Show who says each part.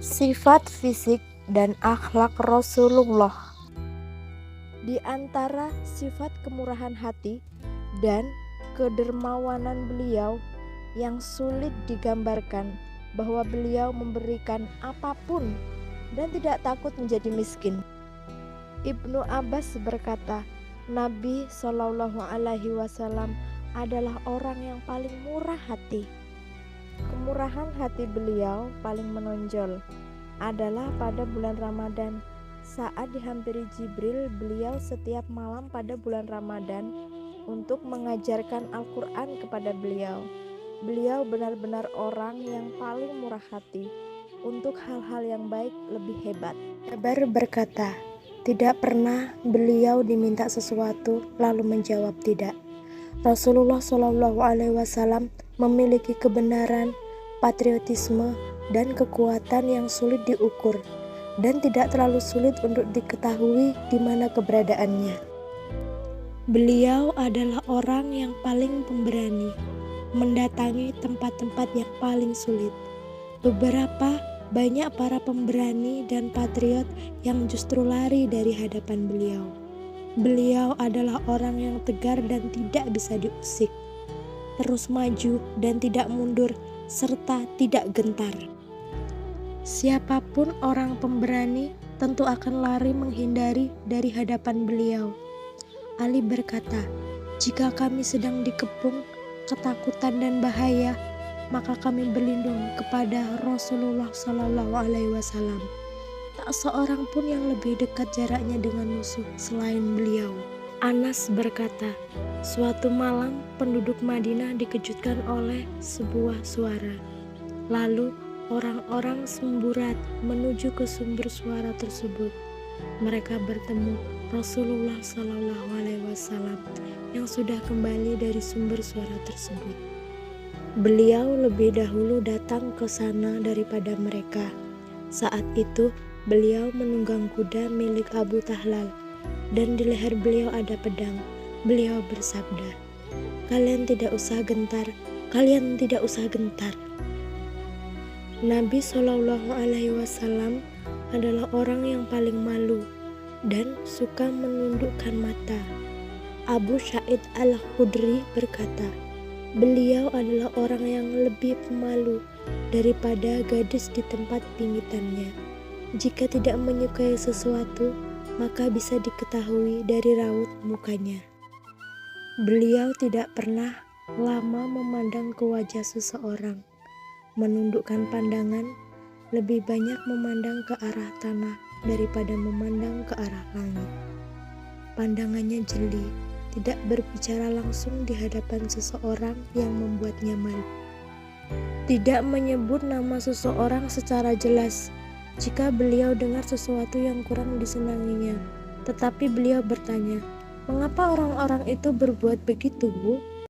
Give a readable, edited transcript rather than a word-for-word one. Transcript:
Speaker 1: Sifat fisik dan akhlak Rasulullah. Di antara sifat kemurahan hati dan kedermawanan beliau yang sulit digambarkan bahwa beliau memberikan apapun dan tidak takut menjadi miskin. Ibnu Abbas berkata, Nabi Shallallahu Alaihi Wasallam adalah orang yang paling murah hati. Kemurahan hati beliau paling menonjol adalah pada bulan Ramadan. Saat dihampiri Jibril, beliau setiap malam pada bulan Ramadan untuk mengajarkan Al-Quran kepada beliau. Beliau benar-benar orang yang paling murah hati. Untuk hal-hal yang baik lebih hebat. Kabar berkata, tidak pernah beliau diminta sesuatu lalu menjawab tidak. Rasulullah Shallallahu Alaihi Wasallam memiliki kebenaran, patriotisme, dan kekuatan yang sulit diukur dan tidak terlalu sulit untuk diketahui di mana keberadaannya. Beliau adalah orang yang paling pemberani, mendatangi tempat-tempat yang paling sulit. Banyak para pemberani dan patriot yang justru lari dari hadapan beliau. Beliau adalah orang yang tegar dan tidak bisa diusik, terus maju dan tidak mundur, serta tidak gentar. Siapapun orang pemberani tentu akan lari menghindari dari hadapan beliau. Ali berkata, jika kami sedang dikepung ketakutan dan bahaya, maka kami berlindung kepada Rasulullah Sallallahu Alaihi Wasallam. Tak seorang pun yang lebih dekat jaraknya dengan musuh selain beliau. Anas berkata, suatu malam penduduk Madinah dikejutkan oleh sebuah suara. Lalu orang-orang semburat menuju ke sumber suara tersebut. Mereka bertemu Rasulullah Sallallahu Alaihi Wasallam yang sudah kembali dari sumber suara tersebut. Beliau lebih dahulu datang ke sana daripada mereka. Saat itu beliau menunggang kuda milik Abu Tahlal dan di leher beliau ada pedang. Beliau bersabda, kalian tidak usah gentar. Nabi Shallallahu Alaihi Wasallam adalah orang yang paling malu dan suka menundukkan mata. Abu Sa'id Al-Khudri berkata, beliau adalah orang yang lebih pemalu daripada gadis di tempat pingitannya. Jika tidak menyukai sesuatu, maka bisa diketahui dari raut mukanya. Beliau tidak pernah lama memandang ke wajah seseorang. Menundukkan pandangan, lebih banyak memandang ke arah tanah daripada memandang ke arah langit. Pandangannya jeli, tidak berbicara langsung di hadapan seseorang yang membuatnya malu. Tidak menyebut nama seseorang secara jelas jika beliau dengar sesuatu yang kurang disenanginya. Tetapi beliau bertanya, mengapa orang-orang itu berbuat begitu, Bu?